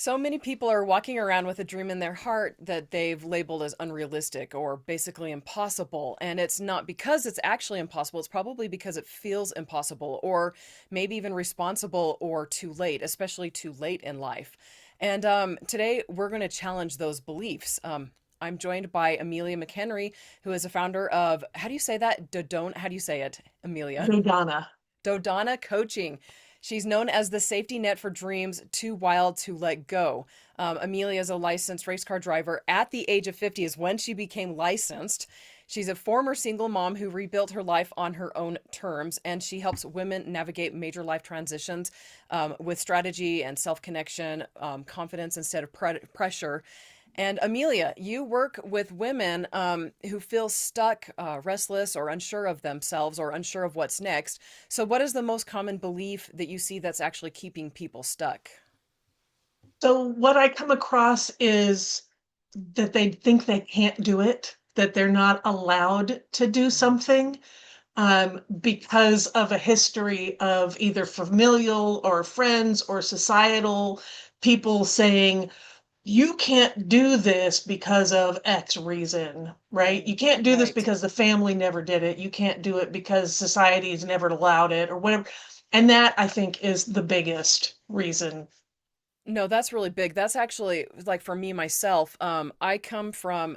So many people are walking around with a dream in their heart that they've labeled as unrealistic or basically impossible. And it's not because it's actually impossible. It's probably because it feels impossible or maybe even responsible or too late, especially too late in life. And today we're going to challenge those beliefs. I'm joined by Amelia McHenry, who is a founder of, how do you say that? Dodona, how do you say it, Amelia? Dodona. Dodona Coaching. She's known as the safety net for dreams too wild to let go. Amelia is a licensed race car driver. At the age of 50 is when she became licensed. She's a former single mom who rebuilt her life on her own terms, and she helps women navigate major life transitions with strategy and self connection, confidence instead of pressure. And Amelia, you work with women who feel stuck, restless, or unsure of themselves or unsure of what's next. So, what is the most common belief that you see that's actually keeping people stuck? So what I come across is that they think they can't do it, that they're not allowed to do Mhm. something because of a history of either familial or friends or societal people saying, you can't do this because of X reason, right? Right, You can't do this right. because the family never did it. You can't do it because society's never allowed it or whatever. And that I think is the biggest reason. No, that's really big. That's actually like for me myself. I come from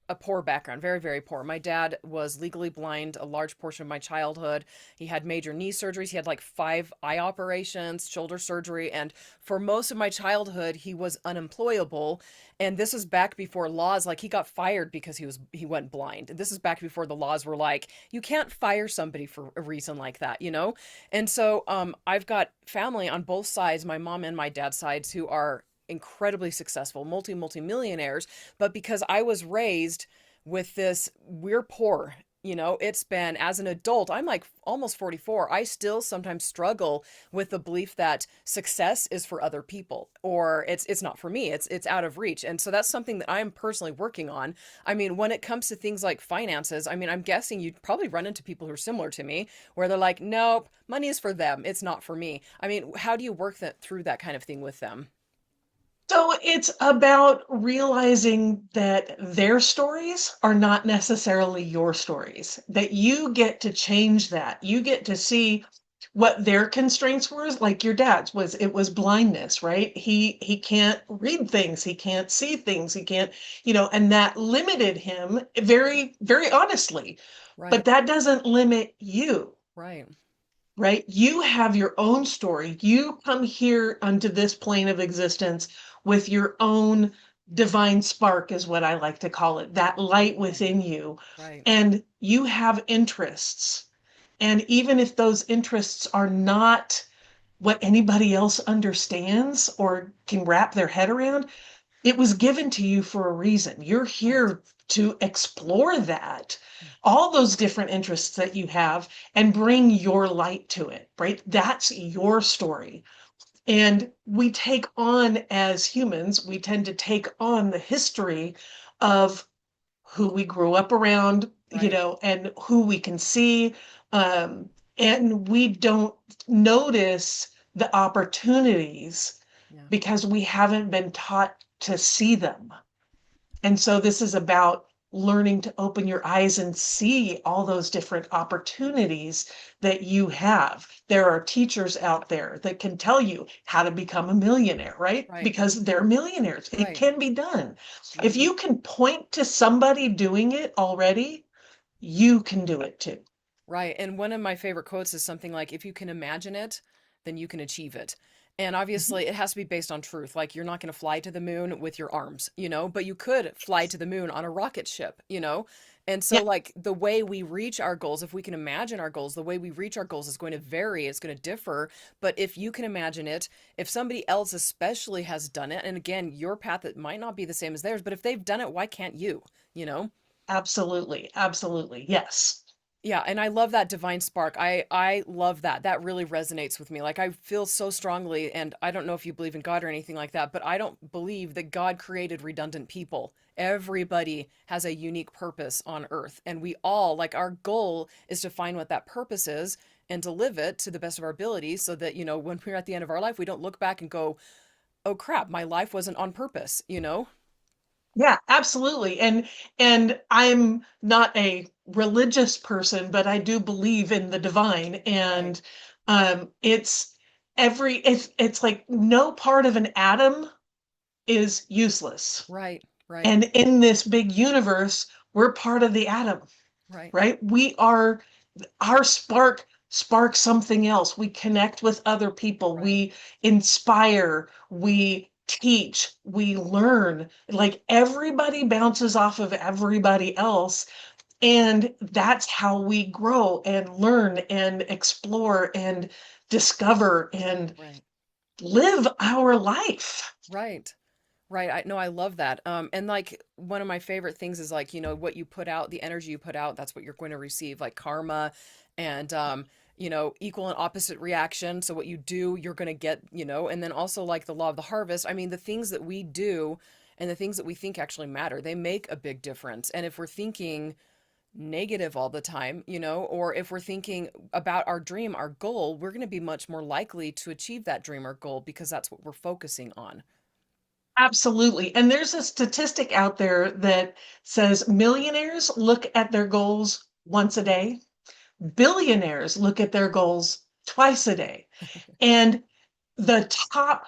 a poor background, very, very poor. My dad was legally blind a large portion of my childhood. He had major knee surgeries. He had like five eye operations, shoulder surgery, and for most of my childhood, he was unemployable. And this was back before laws, like he got fired because he went blind. This is back before the laws were like, you can't fire somebody for a reason like that, you know? And so I've got family on both sides, my mom and my dad's sides, who are incredibly successful, multi millionaires. But because I was raised with this, we're poor. It's been as an adult, I'm like almost 44. I still sometimes struggle with the belief that success is for other people or it's not for me. It's out of reach. And so that's something that I'm personally working on. I mean, when it comes to things like finances, I mean, I'm guessing you'd probably run into people who are similar to me where they're like, "Nope, money is for them. It's not for me." I mean, how do you work that through that kind of thing with them? So it's about realizing that their stories are not necessarily your stories, that you get to change that. You get to see what their constraints were, like your dad's was it was blindness, right? He can't read things, he can't see things, he can't, and that limited him very, very honestly. But Right. that doesn't limit you, Right. right? You have your own story. You come here onto this plane of existence with your own divine spark, is what I like to call it, that light Beautiful. within you. Right. And you have interests. And even if those interests are not what anybody else understands or can wrap their head around, it was given to you for a reason. You're Right. here to explore that, all those different interests that you have, and bring your light to it, right? That's your story. And we take on, as humans, we tend to take on the history of who we grew up around, Right. and who we can see. And we don't notice the opportunities Yeah. because we haven't been taught to see them. And so this is about learning to open your eyes and see all those different opportunities that you have. There are teachers out there that can tell you how to become a millionaire, right? Right. Because they're millionaires. It Right. can be done. If Hmm. you can point to somebody doing it already, you can do it too. Right. And one of my favorite quotes is something like, if you can imagine it, then you can achieve it. And Mhm. obviously, it has to be based on truth. Like, you're not going to fly to the moon with your arms, but you could fly to the moon on a rocket ship. And Yeah, so, like, the way we reach our goals, if we can imagine our goals, the way we reach our goals is going to vary, it's going to differ. But if you can imagine it, if somebody else especially has done it, and again, your path, it might not be the same as theirs, but if they've done it, why can't you? You know? absolutely. Absolutely. Yes. Yeah, and I love that divine spark. I love that. That really resonates with me. Like I feel so strongly, and I don't know if you believe in God or anything like that, but I don't believe that God created redundant people. Everybody has a unique purpose on earth, and we all, like our goal is to find what that purpose is and to live it to the best of our abilities so that, when we're at the end of our life, we don't look back and go, oh crap, my life wasn't on purpose, Yeah, absolutely. And I'm not a religious person, but I do believe in the divine. Right, And it's like no part of an atom is useless. right, right, And in this big universe, we're part of the atom, right, right? We are our spark sparks something else. We connect with other people. right, We inspire. We teach. We learn. Like everybody bounces off of everybody else. And that's how we grow and learn and explore and discover and right, live our life. right. Right. I no, I love that. And like one of my favorite things is like, what you put out, the energy you put out, that's what you're going to receive, like karma and equal and opposite reaction. So what you do, you're going to get, and then also like the law of the harvest. I mean, the things that we do and the things that we think actually matter, they make a big difference. And if we're thinking negative all the time, or if we're thinking about our dream, our goal, we're going to be much more likely to achieve that dream or goal because that's what we're focusing on. Absolutely. And there's a statistic out there that says millionaires look at their goals once a day. Billionaires look at their goals twice a day. And the top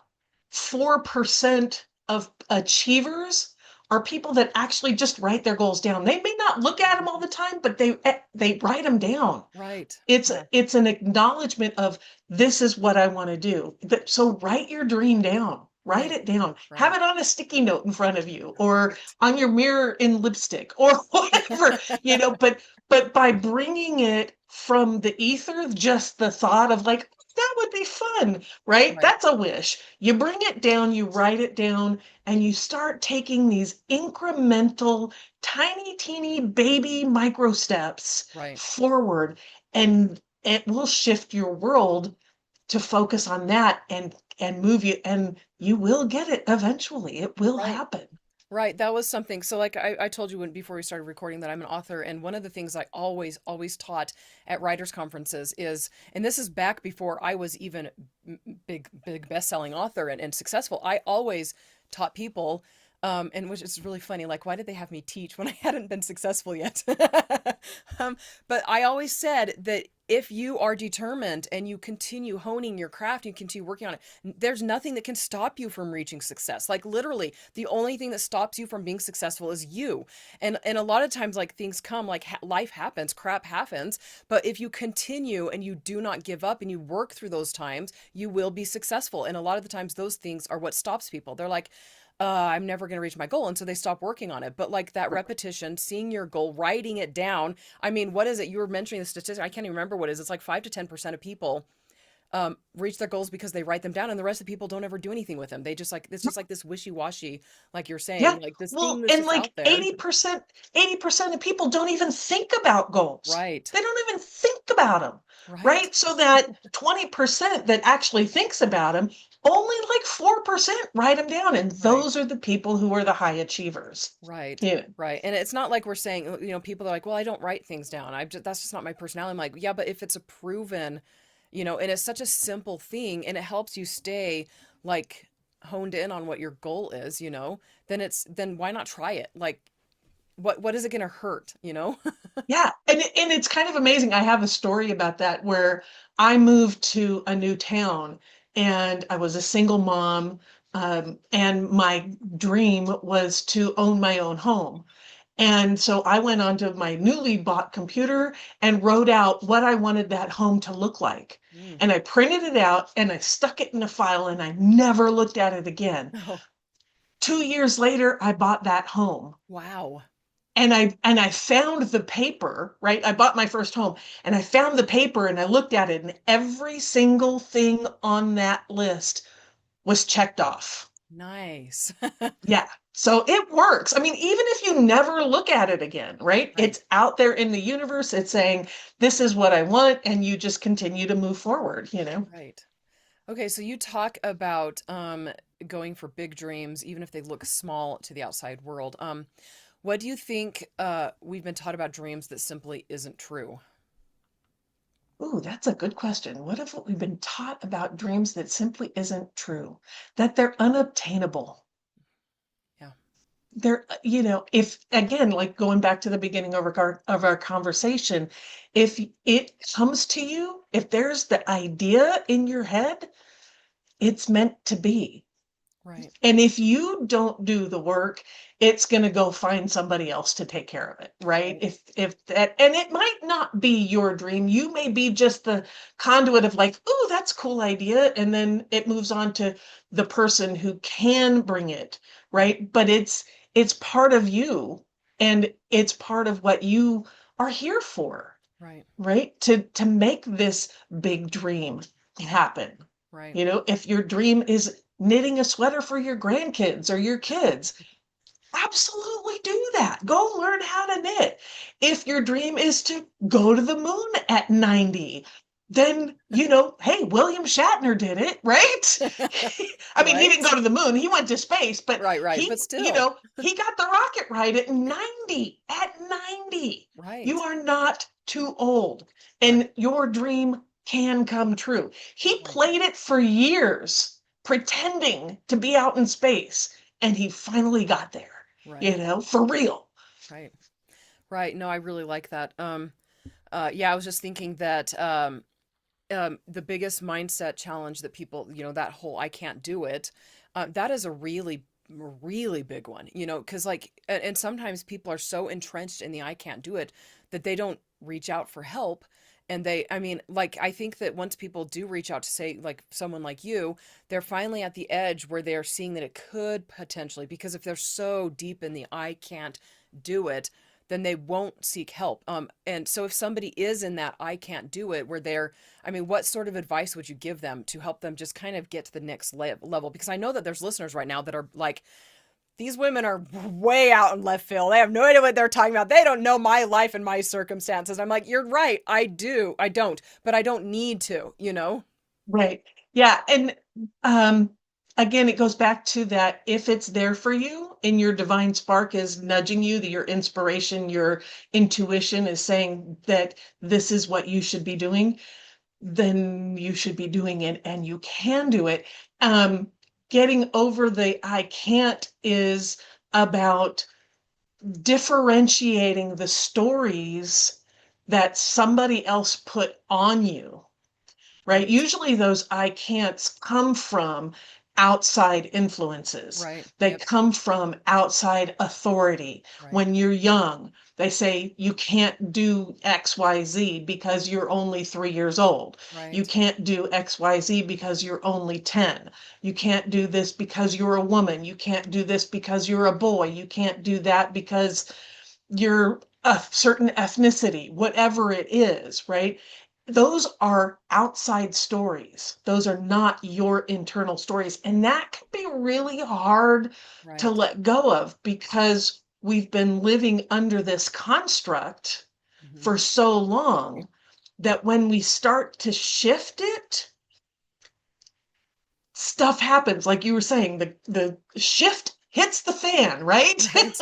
4% of achievers are people that actually just write their goals down. They may not look at them all the time, but they write them down. Right. It's Yeah. it's an acknowledgement of this is what I want to do. So write your dream down. Write Right. it down. Have Right. it on a sticky note in front of you or Right. on your mirror in lipstick or whatever, but by bringing it from the ether, just the thought of like that would be fun, right? Right. That's a wish. You bring it down, you write it down, and you start taking these incremental, tiny, teeny baby micro steps Right. forward, and it will shift your world to focus on that and move you, and you will get it eventually. It will Right. happen. Right. That was something. So like I told you before we started recording that I'm an author, and one of the things I always taught at writers conferences is, and this is back before I was even big best-selling author and successful. I always taught people, and which is really funny, like why did they have me teach when I hadn't been successful yet? But I always said that if you are determined and you continue honing your craft, you continue working on it, there's nothing that can stop you from reaching success. Like literally, the only thing that stops you from being successful is you. And a lot of times, like things come, like life happens, crap happens. But if you continue and you do not give up and you work through those times, you will be successful. And a lot of the times, those things are what stops people. They're like, I'm never going to reach my goal. And so they stop working on it. But like that repetition, seeing your goal, writing it down. I mean, what is it? You were mentioning the statistic. I can't even remember what it is. It's like 5 to 10% of people reach their goals because they write them down, and the rest of the people don't ever do anything with them. They just like, it's just like this wishy-washy, like you're Yeah. saying, like this thing Well, that's and just like out there. 80% of people don't even think about goals. Right. They don't even think about them, Right. right? So that 20% that actually thinks about them, only like 4% write them down. And Right. those are the people who are the high achievers. Right. Yeah. Right. And it's not like we're saying, people are like, well, I don't write things down. That's just not my personality. I'm like, yeah, but if it's a proven, and it's such a simple thing and it helps you stay like honed in on what your goal is, then why not try it? Like, what is it going to hurt, Yeah, and it's kind of amazing. I have a story about that where I moved to a new town and I was a single mom, and my dream was to own my own home. And so I went onto my newly bought computer and wrote out what I wanted that home to look like. Mm. And I printed it out and I stuck it in a file and I never looked at it again. Oh, 2 years later, I bought that home. wow. And I found the paper, right? I bought my first home and I found the paper and I looked at it and every single thing on that list was checked off. Nice. Yeah. So it works. I mean, even if you never look at it again, right? Right. It's out there in the universe. It's saying, this is what I want. And you just continue to move forward. Right. Okay, so you talk about going for big dreams, even if they look small to the outside world. What do you think we've been taught about dreams that simply isn't true? Ooh, that's a good question. What if we've been taught about dreams that simply isn't true? That they're unobtainable. Yeah. They're, if again, like going back to the beginning of our conversation, if it comes to you, if there's the idea in your head, it's meant to be. Right. And if you don't do the work, it's going to go find somebody else to take care of it, right? Right. If that, and it might not be your dream. You may be just the conduit of like, "Ooh, that's a cool idea." And then it moves on to the person who can bring it, Right. right? But it's part of you, and it's part of what you are here for, Right. right? To make this big dream happen. Right. If your dream is knitting a sweater for your grandkids or your kids, absolutely do that. Go learn how to knit. If your dream is to go to the moon at 90, then, hey, William Shatner did it, right? I mean, he didn't Right. go to the moon, he went to space, but Right. Right. But he, still. he got the rocket right at 90. At 90. You Right. are not too old, Right. and your dream can come true. He Right. played it for years, pretending to be out in space, and he finally got there, Right. for real. Right. Right. No, I really like that. Yeah, I was just thinking that the biggest mindset challenge that people, that whole I can't do it, that is a really, really big one, because like, and sometimes people are so entrenched in the I can't do it that they don't reach out for help. And I mean, like, I think that once people do reach out to say, like, someone like you, they're finally at the edge where they're seeing that it could potentially, because if they're so deep in the I can't do it, then they won't seek help. And so if somebody is in that I can't do it, where I mean, what sort of advice would you give them to help them just kind of get to the next level? Because I know that there's listeners right now that are like, these women are way out in left field. They have no idea what they're talking about. They don't know my life and my circumstances. I'm like, you're right. I do. I don't, but I don't need to. Right. Yeah. And um, again, it goes back to that if it's there for you and your divine spark is nudging you, that your inspiration, your intuition is saying that this is what you should be doing, then you should be doing it and you can do it. Um, Getting over the I can't is about differentiating the stories that somebody else put on you, right? Right. Usually those I can'ts come from outside influences. Right. They Yep. come from outside authority. Right. When you're young, they say you can't do XYZ because you're only 3 years old. You Right. can't do XYZ because you're only 10. You can't do this because you're a woman. You can't do this because you're a boy. You can't do that because you're a certain ethnicity, whatever it is, right? Those are outside stories. Those are not your internal stories. And that can be really hard to Right. let go of because we've been living under this construct Hmm. for so long that when we start to shift it, stuff happens. Like you were saying, the shift hits the fan, right? Right.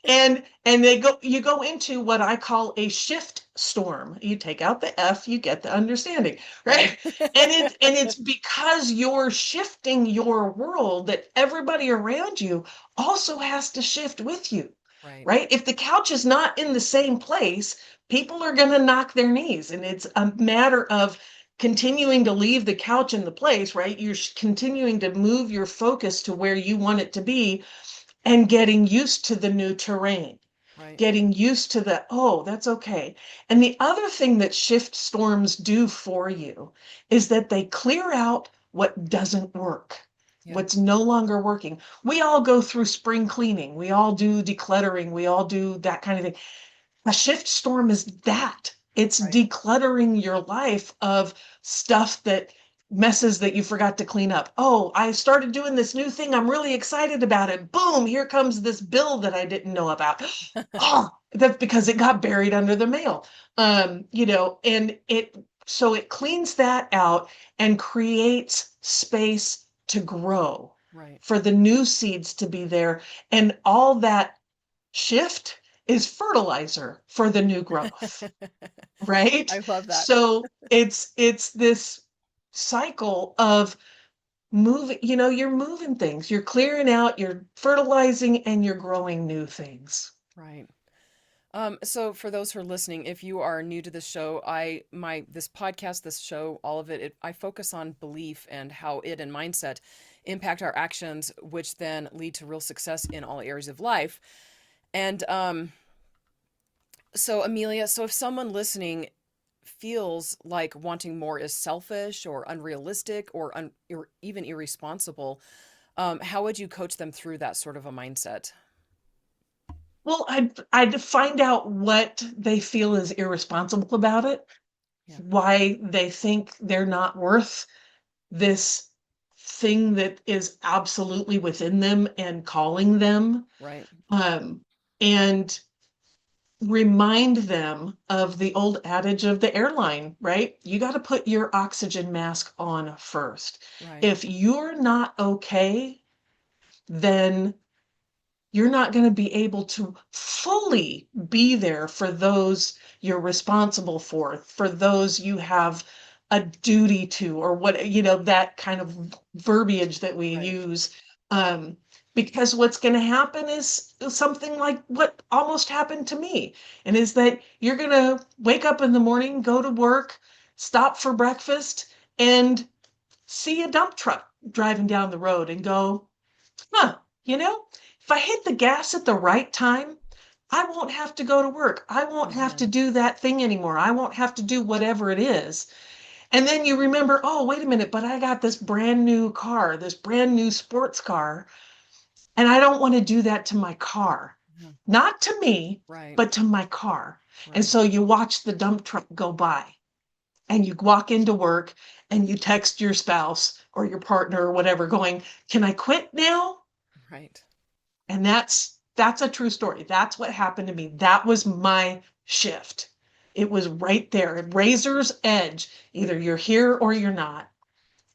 And you go into what I call a shift storm. You take out the F, you get the understanding, Right. right? And it's because you're shifting your world that everybody around you also has to shift with you, Right. right? If the couch is not in the same place, people are going to knock their knees, and it's a matter of continuing to leave the couch in the place, right? You're continuing to move your focus to where you want it to be and getting used to the new terrain, Right. getting used to the, oh, that's okay. And the other thing that shift storms do for you is that they clear out what doesn't work, Yeah. what's no longer working. We all go through spring cleaning, we all do decluttering, we all do that kind of thing. A shift storm is that. It's Right. decluttering your life of stuff that messes that you forgot to clean up. Oh, I started doing this new thing. I'm really excited about it. Boom, here comes this bill that I didn't know about. Oh, that's because it got buried under the mail. And it cleans that out and creates space to grow Right. for the new seeds to be there. And all that shift is fertilizer for the new growth, right? I love that. So it's this cycle of moving, you're moving things, you're clearing out, you're fertilizing, and you're growing new things. Right. So for those who are listening, if you are new to this show, this podcast, this show, all of it, I focus on belief and how it and mindset impact our actions, which then lead to real success in all areas of life. And so Amelia, so if someone listening feels like wanting more is selfish or unrealistic or even irresponsible, how would you coach them through that sort of a mindset? Well, I'd find out what they feel is irresponsible about it, Yeah. why they think they're not worth this thing that is absolutely within them and calling them, Right. um, and remind them of the old adage of the airline, right? You got to put your oxygen mask on first. Right. If you're not okay, then you're not going to be able to fully be there for those you're responsible for those you have a duty to, or what, that kind of verbiage that we Right. use. Um, because what's going to happen is something like what almost happened to me, and is that you're going to wake up in the morning, go to work, stop for breakfast, and see a dump truck driving down the road and go, huh, if I hit the gas at the right time, I won't have to go to work. I won't have to Amen. do that thing anymore. I won't have to do whatever it is. And then you remember, oh, wait a minute, but I got this brand new car, this brand new sports car, and I don't want to do that to my car. Yeah. Not to me, Right. but to my car. And Right. so you watch the dump truck go by, and you walk into work and you text your spouse or your partner or whatever going, can I quit now? Right. And that's a true story. That's what happened to me. That was my shift. It was right there, razor's edge. Either you're here or you're not.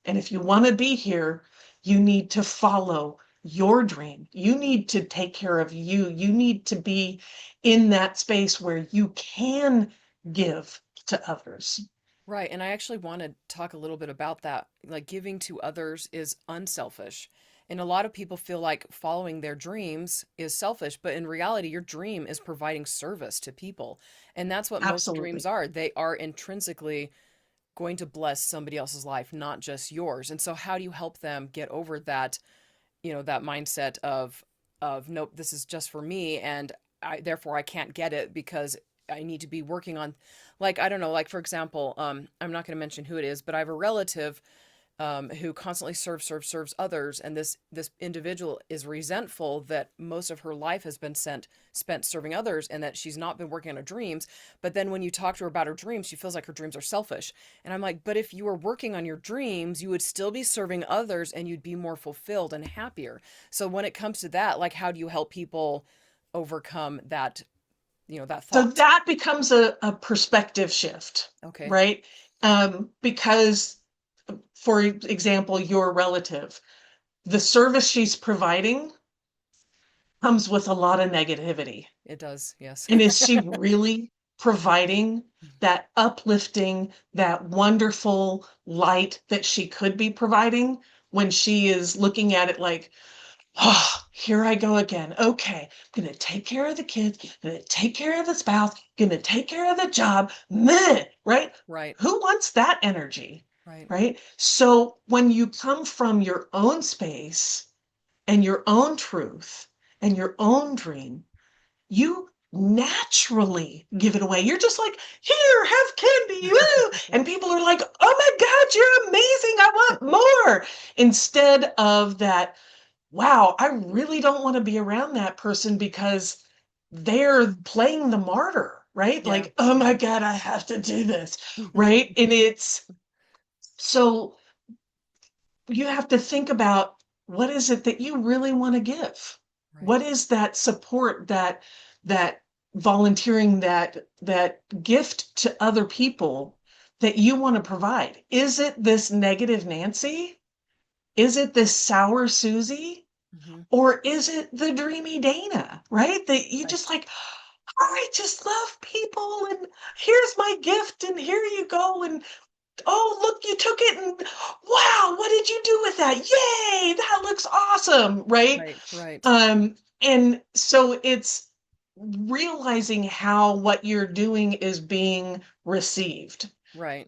And if you want to be here, you need to follow your dream. You need to take care of you. You need to be in that space where you can give to others. Right. And I actually want to talk a little bit about that. Like giving to others is unselfish. And a lot of people feel like following their dreams is selfish, but in reality, your dream is providing service to people. And that's what most dreams Absolutely. are. They are intrinsically going to bless somebody else's life, not just yours. And so how do you help them get over that, that mindset of nope, this is just for me and therefore I can't get it because I need to be working on, like, I don't know, like for example, I'm not going to mention who it is, but I have a relative who constantly serves others, and this individual is resentful that most of her life has been spent serving others, and that she's not been working on her dreams. But then when you talk to her about her dreams, she feels like her dreams are selfish. And I'm like, but if you were working on your dreams, you would still be serving others, and you'd be more fulfilled and happier. So when it comes to that, like, how do you help people overcome that, that So thought? that becomes a perspective shift, Okay. right? Because, for example, your relative, the service she's providing comes with a lot of negativity. It does. Yes. And is she really providing that uplifting, that wonderful light that she could be providing when she is looking at it like, oh, here I go again. Okay, I'm going to take care of the kids, going to take care of the spouse, going to take care of the job. Meh, right? Right. Who wants that energy? Right. Right? So when you come from your own space and your own truth and your own dream, you naturally give it away. You're just like, here, have candy. Woo! And people are like, oh my God, you're amazing. I want more. Instead of that, wow, I really don't want to be around that person because they're playing the martyr, right? Yeah. Like, oh my Yeah. God, I have to do this, right? And it's so you have to think about, what is it that you really want to give? Right. What is that support, that volunteering, that gift to other people that you want to provide? Is it this negative Nancy? Is it this sour Susie? Hmm. Or is it the dreamy Dana, right? That you just Right. like, I just love people, and here's my gift, and here you go, and oh, look, you took it, and wow, what did you do with that? Yay, that looks awesome, right? Right, right, And so it's realizing how what you're doing is being received. right,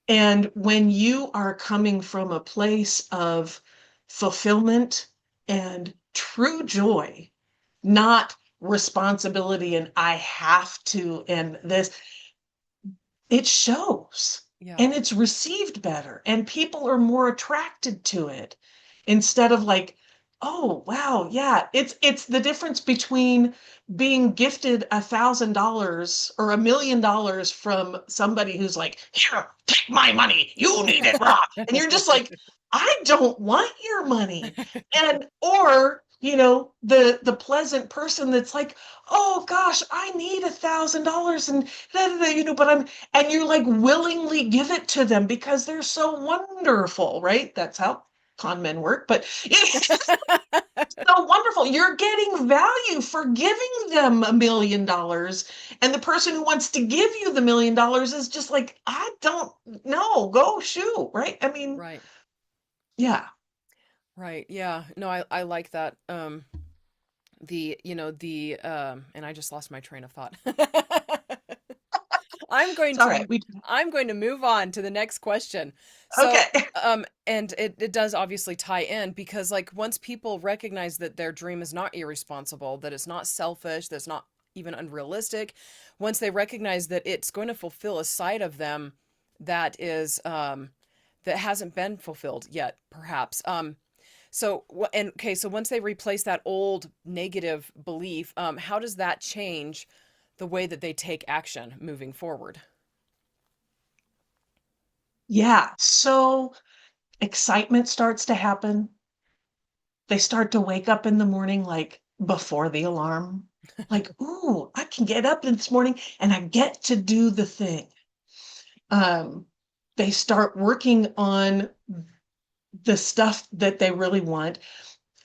And when you are coming from a place of fulfillment and true joy, not responsibility and I have to, and this, it shows yeah, and it's received better and people are more attracted to it instead of like, oh wow, yeah, it's the difference between being gifted $1,000 or $1 million from somebody who's like, here, take my money, you need it, rah. And you're just like, I don't want your money. And or the pleasant person that's like, oh gosh, I need $1,000 and da, da, da, but and you like willingly give it to them because they're so wonderful, right? That's how con men work, but it's so wonderful. You're getting value for giving them $1 million. And the person who wants to give you the $1 million is just like, I don't know, go shoot, right? I mean, right, yeah. right. Yeah. No, I like that. And I just lost my train of thought. I'm going It's all right. to I'm going to move on to the next question. So, Okay. and it does obviously tie in because like once people recognize that their dream is not irresponsible, that it's not selfish, that's not even unrealistic, once they recognize that it's going to fulfill a side of them that is that hasn't been fulfilled yet, perhaps. So once they replace that old negative belief, how does that change the way that they take action moving forward? Yeah. So excitement starts to happen. They start to wake up in the morning like before the alarm. Like, ooh, I can get up this morning and I get to do the thing. Um, they start working on the stuff that they really want.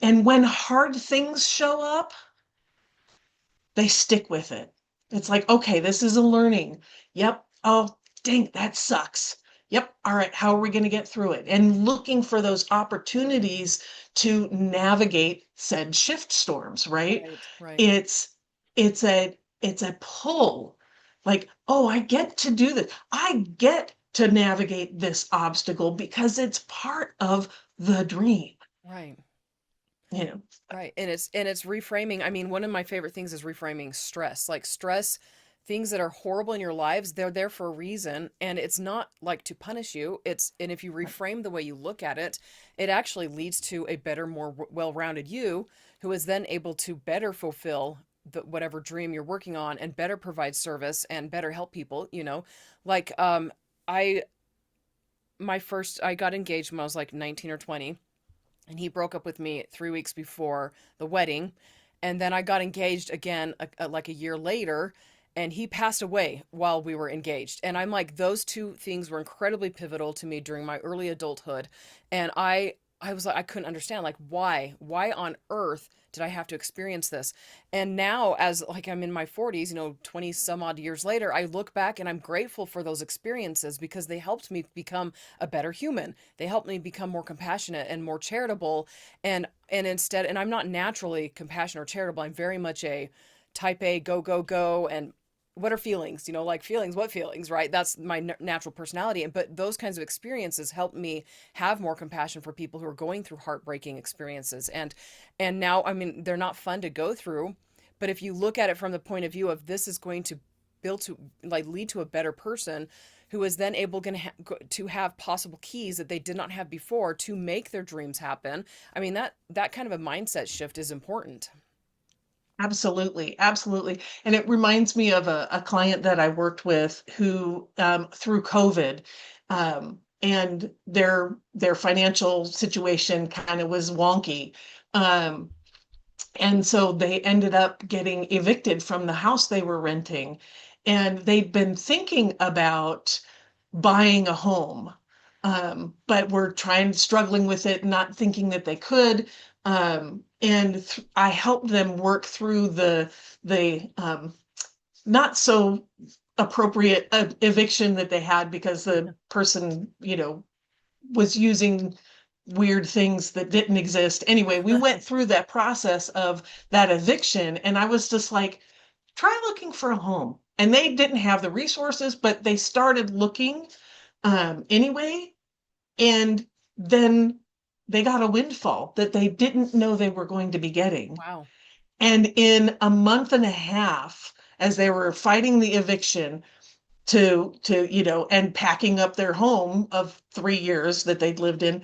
And when hard things show up, they stick with it. It's like, okay, this is a learning. Yep. Oh, dang, that sucks. Yep. All right. How are we going to get through it? And looking for those opportunities to navigate said shift storms, right? Right, right, It's it's a pull. Like, oh, I get to do this. I get to navigate this obstacle because it's part of the dream, right, you know. right. And it's reframing. I mean, one of my favorite things is reframing stress. Like stress, things that are horrible in your lives, they're there for a reason, and it's not like to punish you. And if you reframe the way you look at it, it actually leads to a better, more well-rounded you who is then able to better fulfill whatever dream you're working on and better provide service and better help people, Like I I got engaged when I was like 19 or 20, and he broke up with me 3 weeks before the wedding. And then I got engaged again like a year later, and he passed away while we were engaged. And I'm like, those two things were incredibly pivotal to me during my early adulthood. And I was like, I couldn't understand, like, why on earth did I have to experience this? And now, as like I'm in my 40s, 20 some odd years later, I look back and I'm grateful for those experiences because they helped me become a better human. They helped me become more compassionate and more charitable. And I'm not naturally compassionate or charitable. I'm very much a type A, go, go, go. And what are feelings? Like feelings, what feelings, right? That's my natural personality. But those kinds of experiences help me have more compassion for people who are going through heartbreaking experiences. And now, I mean, they're not fun to go through, but if you look at it from the point of view of this is going to build to like lead to a better person who is then able to have possible keys that they did not have before to make their dreams happen. I mean, that kind of a mindset shift is important. Absolutely, absolutely. And it reminds me of a client that I worked with who, through COVID, and their financial situation kind of was wonky. Um, and so they ended up getting evicted from the house they were renting. And they'd been thinking about buying a home, but were struggling with it, not thinking that they could. And I helped them work through the not so appropriate eviction that they had because the person, was using weird things that didn't exist. Anyway, we went through that process of that eviction, and I was just like, try looking for a home. And they didn't have the resources, but they started looking anyway. And then they got a windfall that they didn't know they were going to be getting. Wow. And in a month and a half, as they were fighting the eviction and packing up their home of 3 years that they'd lived in,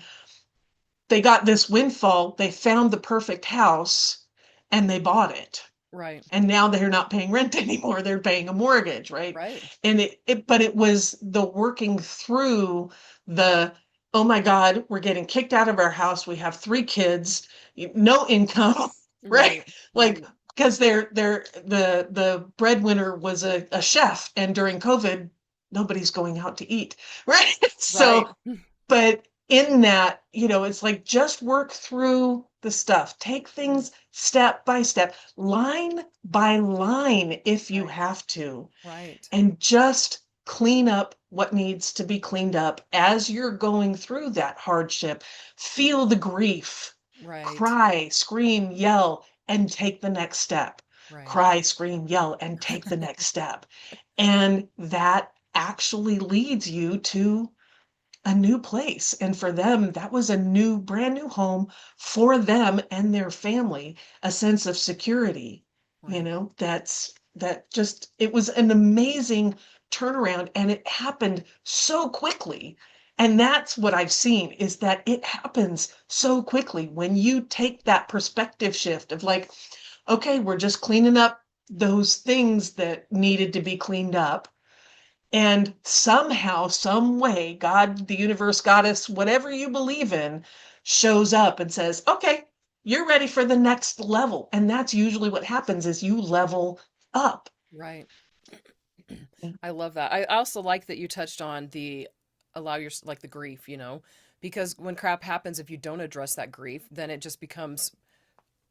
they got this windfall. They found the perfect house and they bought it. Right. And now they're not paying rent anymore. They're paying a mortgage, right? Right. And but it was the working through the, oh my God, we're getting kicked out of our house. We have 3 kids, no income, right? Right. Like, Right. because the breadwinner was a chef, and during COVID, nobody's going out to eat, right? Right. So, but in that, it's like just work through the stuff, take Right. things step by step, line by line, if you Right. have to, Right. and just clean up what needs to be cleaned up as you're going through that hardship. Feel the grief, Right. cry, scream, yell, and take the next step. Right. Cry, scream, yell, and take the next step. And that actually leads you to a new place. And for them, that was a brand new home for them and their family, a sense of security. Right. It was an amazing turnaround, and it happened so quickly. And that's what I've seen, is that it happens so quickly when you take that perspective shift of like, okay, we're just cleaning up those things that needed to be cleaned up, and somehow, some way, God, the universe, goddess, whatever you believe in, shows up and says, okay, you're ready for the next level. And that's usually what happens, is you level up. Right. I love that. I also like that you touched on the allow your like the grief, because when crap happens, if you don't address that grief, then it just becomes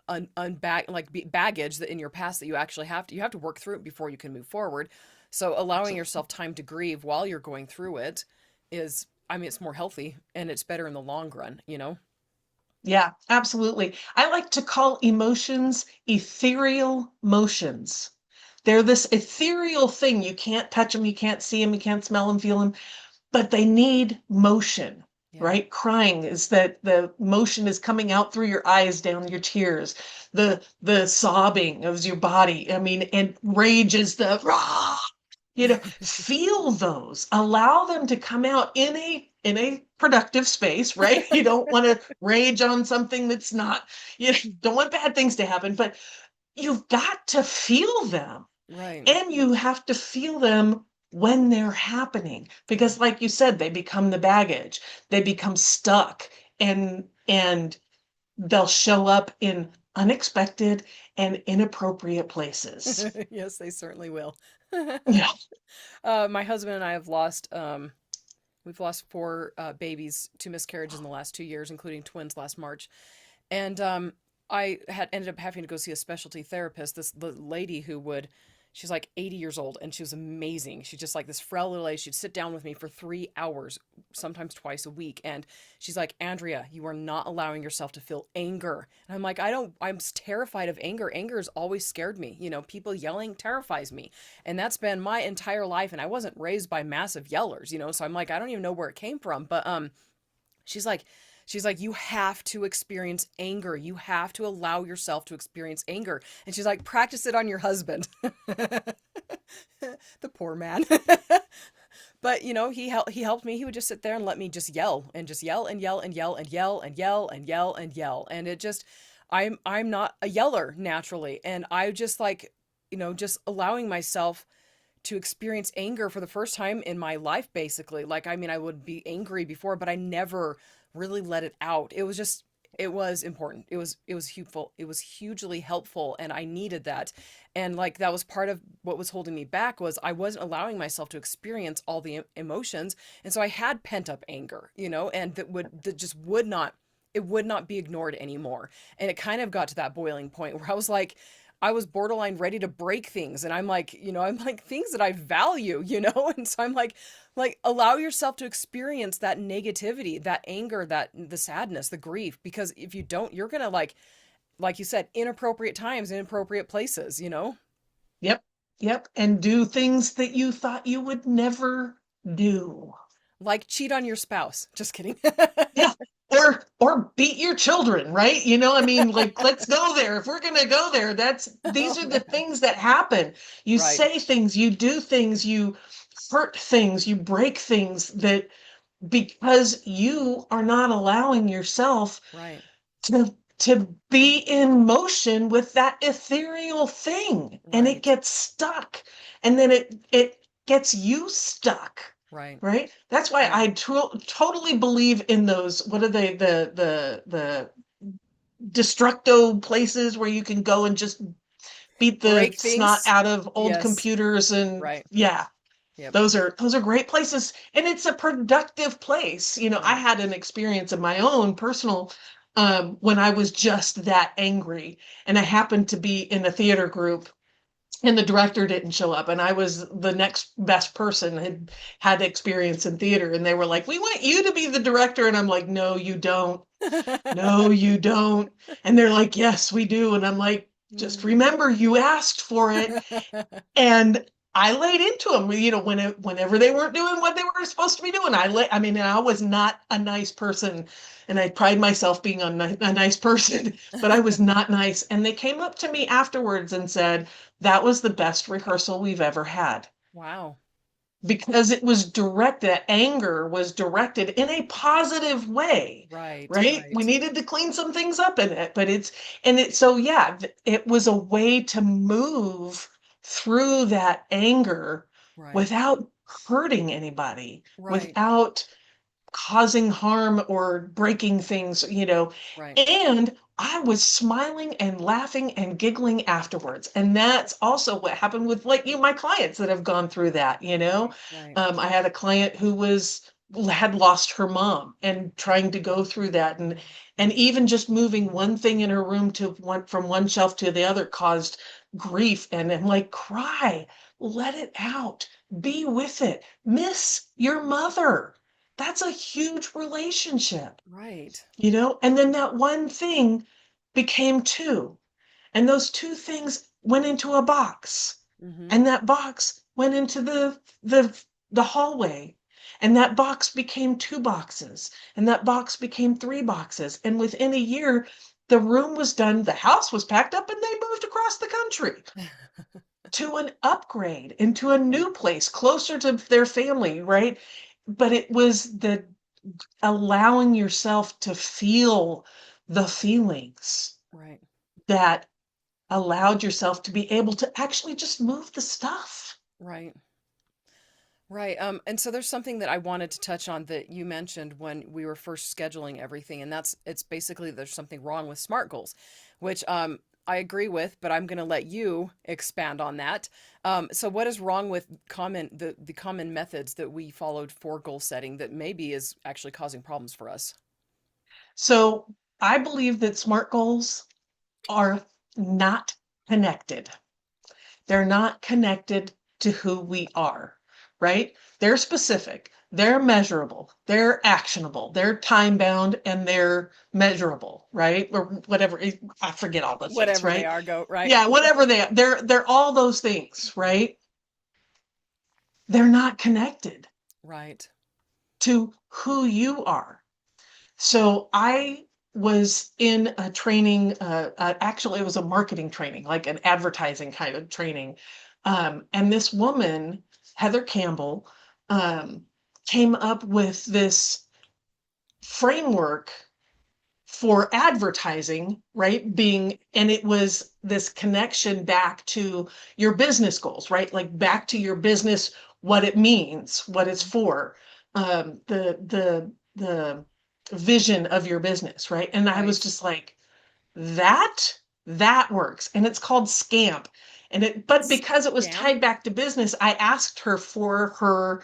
baggage that in your past that you have to work through it before you can move forward. So allowing Absolutely. yourself time to grieve while you're going through it is, I mean, it's more healthy and it's better in the long run. Yeah, absolutely. I like to call emotions ethereal motions. They're this ethereal thing. You can't touch them, you can't see them, you can't smell them, feel them, but they need motion, Yeah. right? Crying is that the motion is coming out through your eyes, down your tears. The sobbing of your body. I mean, and rage is the rah, feel those, allow them to come out in a productive space, right? You don't want to rage on something that's not, don't want bad things to happen, but you've got to feel them, Right. and you have to feel them when they're happening, Right. because like you said, they become the baggage, they become stuck, and they'll show up in unexpected and inappropriate places. Yes, they certainly will. Yeah. My husband and I we've lost four babies to miscarriages in the last 2 years, including twins last March. And I had ended up having to go see a specialty therapist. The lady she's like 80 years old, and she was amazing. She's just like this frail little lady. She'd sit down with me for 3 hours, sometimes twice a week. And she's like, Andrea, you are not allowing yourself to feel anger. And I'm like, I'm terrified of anger. Anger has always scared me. People yelling terrifies me. And that's been my entire life. And I wasn't raised by massive yellers. So I'm like, I don't even know where it came from. But she's like, you have to experience anger. You have to allow yourself to experience anger. And she's like, practice it on your husband. The poor man. But he helped me. He would just sit there and let me just yell and just yell and yell and yell and yell and yell and yell and yell. And it just, I'm not a yeller naturally. And I just like, just allowing myself to experience anger for the first time in my life, basically. Like, I mean, I would be angry before, but I never really let it out. It was important. It was helpful. It was hugely helpful, and I needed that. And like that was part of what was holding me back, was I wasn't allowing myself to experience all the emotions. And so I had pent up anger, and that just would not, it would not be ignored anymore. And it kind of got to that boiling point where I was like, I was borderline ready to break things. And I'm like, I'm like things that I value, And so I'm like allow yourself to experience that negativity, that anger, that the sadness, the grief, because if you don't, you're gonna like you said, inappropriate times, inappropriate places. Yep. Yep. And do things that you thought you would never do. Like cheat on your spouse. Just kidding. Yeah. Or beat your children, right? I mean, like, let's go there. If we're gonna go there, these Oh are the man. things that happen. You Right. say things, you do things, you hurt things, you break things that because you are not allowing yourself Right. to be in motion with that ethereal thing, and it Right. gets stuck, and then it gets you stuck, Right. right? That's why Right. I totally believe in those, what are they, the destructo places where you can go and just beat the Break snot things. out of old Yes. computers. And Right. yeah, Yep. those are great places, and it's a productive place. I Right. had an experience of my own personal, when I was just that angry, and I happened to be in a theater group, and the director didn't show up, and I was the next best person, had experience in theater, and they were like, "We want you to be the director," and I'm like, "No, you don't. No, you don't." And they're like, "Yes, we do," and I'm like, "Just Mm. remember, you asked for it." And I laid into them, whenever they weren't doing what they were supposed to be doing. I mean, I was not a nice person, and I pride myself being a nice person, but I was not nice. And they came up to me afterwards and said, "That was the best rehearsal we've ever had." Wow. Because it was that anger was directed in a positive way, Right. right? We Right. needed to clean some things up in it, but so yeah, it was a way to move through that anger Right. without hurting anybody, Right. without causing harm or breaking things. Right. And I was smiling and laughing and giggling afterwards. And that's also what happened with, like, my clients that have gone through that. Right. Right. I had a client who had lost her mom and trying to go through that, and even just moving one thing in her room from one shelf to the other caused grief. And I'm like, cry, let it out, be with it, miss your mother. That's a huge relationship, Right. and then that one thing became two, and those two things went into a box, Mm-hmm. and that box went into the hallway, and that box became two boxes, and that box became three boxes, and within a year the room was done, the house was packed up, and they moved across the country to an upgrade into a Right. new place closer to their family, right? But it was the allowing yourself to feel the feelings Right. that allowed yourself to be able to actually just move the stuff. Right. Right. And so there's something that I wanted to touch on that you mentioned when we were first scheduling everything, and it's basically there's something wrong with SMART goals, which I agree with, but I'm going to let you expand on that. So what is wrong with the common methods that we followed for goal setting that maybe is actually causing problems for us? So I believe that SMART goals are not connected. They're not connected to who we are, right? They're specific, they're measurable, they're actionable, they're time bound, and they're measurable, right? Or whatever. I forget all the things, Whatever they right? are, go right. Yeah, whatever they are. They're all those things, right? They're not connected Right. to who you are. So I was in a training, actually, it was a marketing training, like an advertising kind of training. And this woman, Heather Campbell, um, came up with this framework for advertising, right? And it was this connection back to your business goals, right? Like back to your business, what it means, what it's Mhm. for, the vision of your business, right? And I was Right. just like, that that works, and it's called Scamp. But because it was Scamp? tied back to business, I asked her for her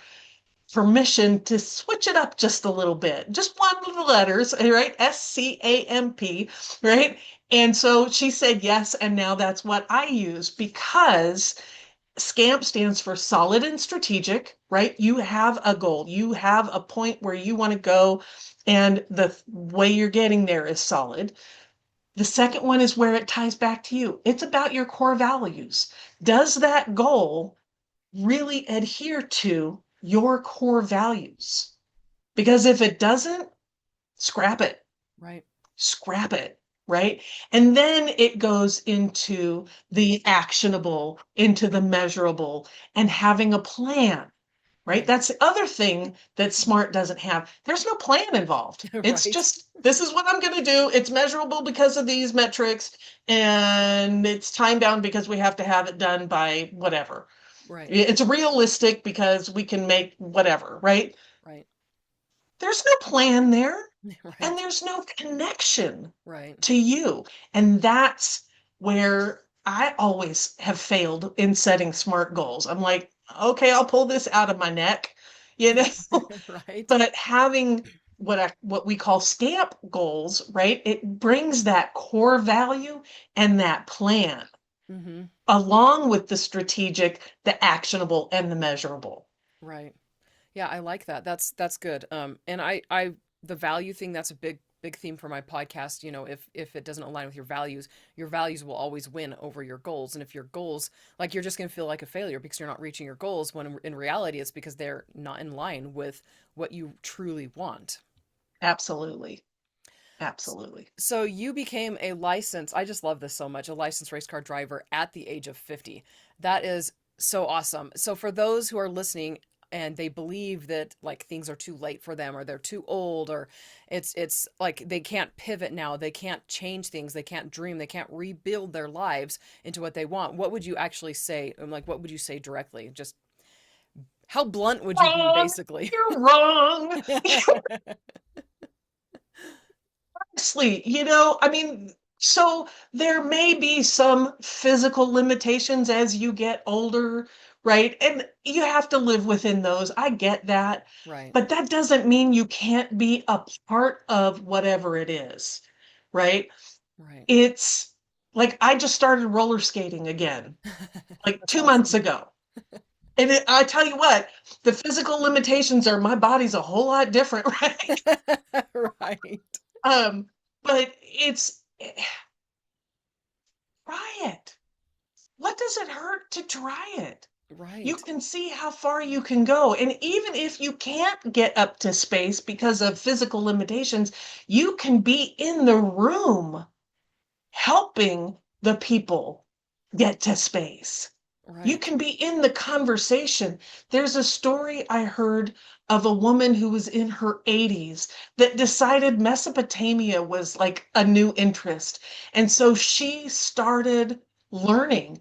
permission to switch it up just a little bit, just one little letters, right? SCAMP, right? And so she said yes, and now that's what I use because SCAMP stands for solid and strategic, right? You have a goal, you have a point where you want to go, and the way you're getting there is solid. The second one is where it ties back to you. It's about your core values. Does that goal really adhere to your core values? Because if it doesn't, scrap it, Right. scrap it, right? And then it goes into the actionable, into the measurable, and having a plan, right? Right. That's the other thing that SMART doesn't have. There's no plan involved. It's Right. just, this is what I'm going to do. It's measurable because of these metrics, and it's time bound because we have to have it done by whatever. Right. It's realistic because we can make whatever, right? Right. There's no plan there, and Right. there's no connection Right. to you. And that's where I always have failed in setting SMART goals. I'm like, okay, I'll pull this out of my neck, you know. Right. But having what we call SCAMP goals, right? It brings that core value and that plan Mm-hmm. along with the strategic, the actionable, and the measurable. Right. Yeah, I like that. That's good. And I the value thing, that's a big theme for my podcast. You know, if it doesn't align with your values will always win over your goals. And if your goals, like, you're just gonna feel like a failure because you're not reaching your goals, when in reality it's because they're not in line with what you truly want. Absolutely. Absolutely. So you became a licensed, I just love this so much, a licensed race car driver at the age of 50. That is so awesome. So for those who are listening and they believe that, like, things are too late for them, or they're too old, or it's like they can't pivot now, they can't change things, they can't dream, they can't rebuild their lives into what they want, what would you actually say? Like, what would you say directly? Just how blunt would you be, Wrong. basically? You're wrong. Honestly, I mean, so there may be some physical limitations as you get older, right? And you have to live within those. I get that. Right. But that doesn't mean you can't be a part of whatever it is, right? Right. It's like I just started roller skating again, like That's 2 months awesome. ago. And I tell you what, the physical limitations are my body's a whole lot different, right? Right. Um, but try it. What does it hurt to try it? You Right. can see how far you can go. And even if you can't get up to space because of physical limitations, you can be in the room helping the people get to space. You Right. can be in the conversation. There's a story I heard of a woman who was in her 80s that decided Mesopotamia was like a new interest. And so she started learning,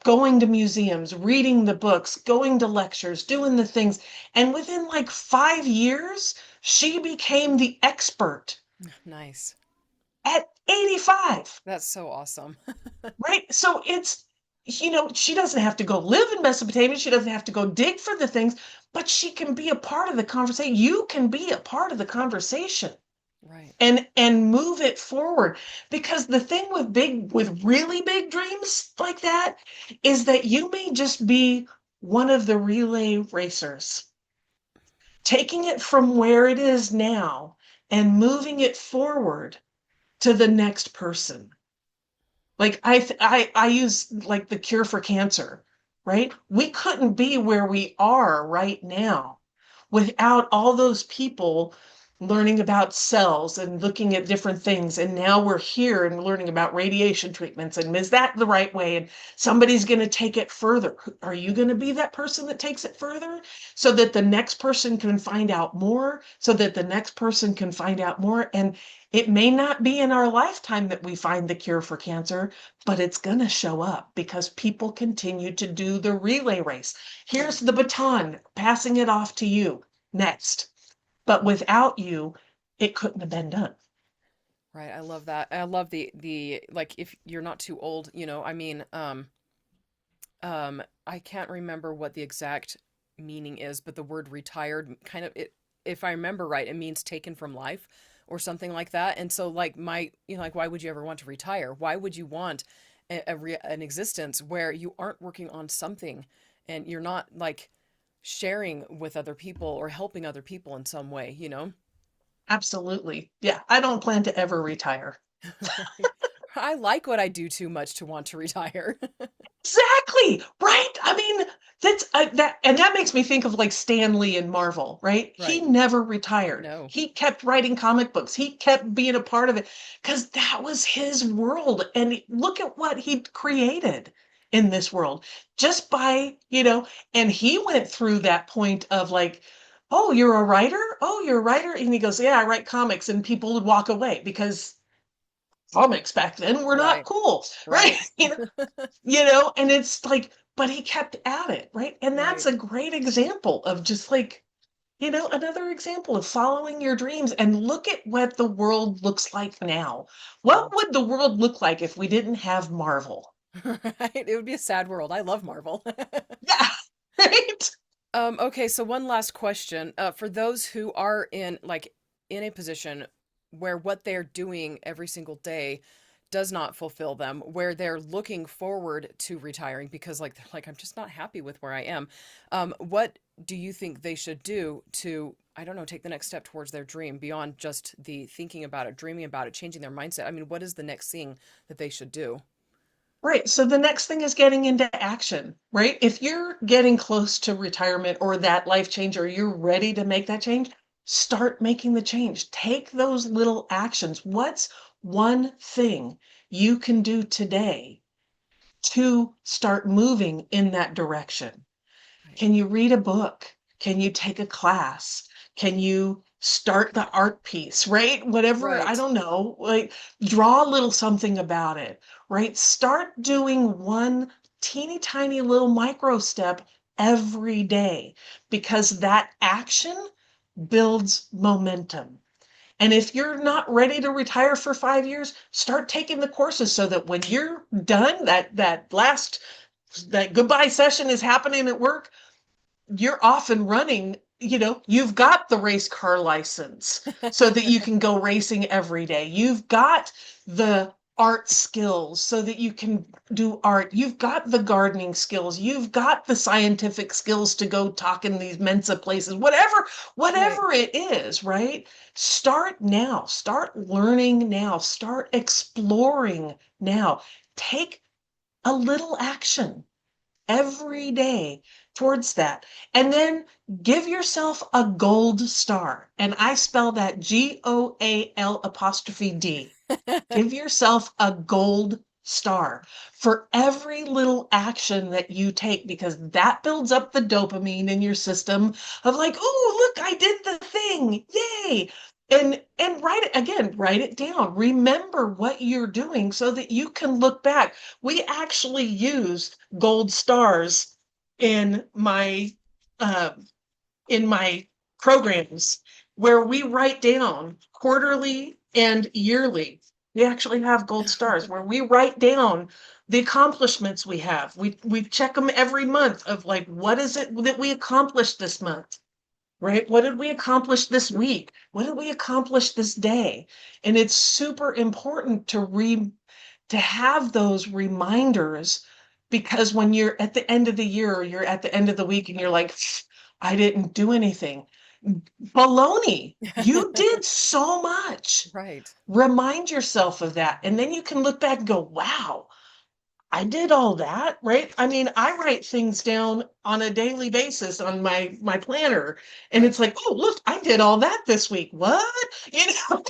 going to museums, reading the books, going to lectures, doing the things. And within like 5 years, she became the expert Nice. at 85. That's so awesome. Right? So she doesn't have to go live in Mesopotamia. She doesn't have to go dig for the things, but she can be a part of the conversation. You can be a part of the conversation Right. and move it forward. Because the thing with really big dreams like that is that you may just be one of the relay racers, taking it from where it is now and moving it forward to the next person. Like I use like the cure for cancer, right? We couldn't be where we are right now without all those people learning about cells and looking at different things. And now we're here and learning about radiation treatments. And is that the right way? And somebody's going to take it further. Are you Right. going to be that person that takes it further so that the next person can find out more, so that the next person can find out more? And it may not be in our lifetime that we find the cure for cancer, but it's going to show up because people continue to do the relay race. Here's Right. the baton, passing it off to you next. But without you, it couldn't have been done. Right. I love that. I love the like, if you're not too old, I mean, I can't remember what the exact meaning is, but the word retired kind of, it, if I remember right, it means taken from life. or something like that. And so like like why would you ever want to retire? Why would you want an existence where you aren't working on something and you're not like sharing with other people or helping other people in some way, you know? Absolutely. Yeah, I don't plan to ever retire. I like what I do too much to want to retire. Exactly, right? I mean, that's that and that makes me think of like Stan Lee in Marvel, right? He Right. never retired. No. He kept writing comic books. He kept being a part of it because that was his world. And look at what he created in this world just by, and he went through that point of like, oh, you're a writer? Oh, you're a writer? And he goes, yeah, I write comics. And people would walk away because comics back then were not Right. cool, right? Right. And it's like, but he kept at it, right? And that's Right. a great example of just like, another example of following your dreams. And look at what the world looks like now. What Right. would the world look like if we didn't have Marvel? Right. It would be a sad world. I love Marvel. Yeah, right? Okay, so one last question. For those who are in a position where what they're doing every single day does not fulfill them, where they're looking forward to retiring because like I'm just not happy with where I am. What do you think they should do to, I don't know, take the next step towards their dream beyond just the thinking about it, dreaming about it, changing their mindset? I mean, what is the next thing that they should do? Right. So the next thing is getting into action, right? If you're getting close to retirement or that life change, or you're ready to make that change, start making the change. Take those little actions. What's one thing you can do today to start moving in that direction? Right. Can you read a book? Can you take a class? Can you start the art piece, right? Whatever, I Right. don't know, like draw a little something about it, right? Start doing one teeny tiny little micro step every day because that action builds momentum. And if you're not ready to retire for 5 years, start taking the courses so that when you're done, that goodbye session is happening at work, you're off and running. You've got the race car license so that you can go racing every day. You've got the art skills so that you can do art. You've got the gardening skills. You've got the scientific skills to go talk in these Mensa places, whatever, Right. whatever it is, right? Start now. Start learning now. Start exploring now. Take a little action every day towards that. And then give yourself a gold star. And I spell that GOAL''D. Give yourself a gold star for every little action that you take because that builds up the dopamine in your system of like, oh, look, I did the thing. Yay. And write it down. Remember what you're doing so that you can look back. We actually used gold stars in my uh, in my programs where we write down quarterly and yearly. We actually have gold stars where we write down the accomplishments we have. We check them every month of like, what is it that we accomplished this month? Right? What did we accomplish this week? What did we accomplish this day? And it's super important to have those reminders because when you're at the end of the year or you're at the end of the week and you're like, I didn't do anything. Baloney. You did so much. Right. Remind yourself of that. And then you can look back and go, wow, I did all that, right? I mean, I write things down on a daily basis on my planner, and Right. it's like, oh, look, I did all that this week. What? You know?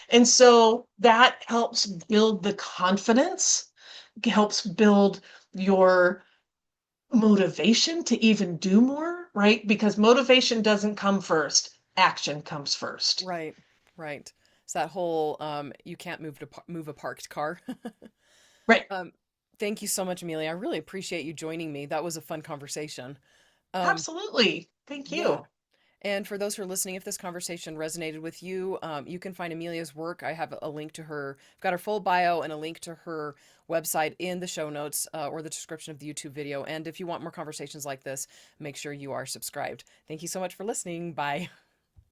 And so that helps build the confidence, helps build your motivation to even do more, right? Because motivation doesn't come first, action comes first. Right. Right. It's that whole you can't move a parked car. Right. Um, thank you so much, Amelia. I really appreciate you joining me. That was a fun conversation. Um, Absolutely. Thank yeah. you. And for those who are listening, if this conversation resonated with you, you can find Amelia's work. I have a link to her. I've got her full bio and a link to her website in the show notes or the description of the YouTube video. And if you want more conversations like this, make sure you are subscribed. Thank you so much for listening. Bye.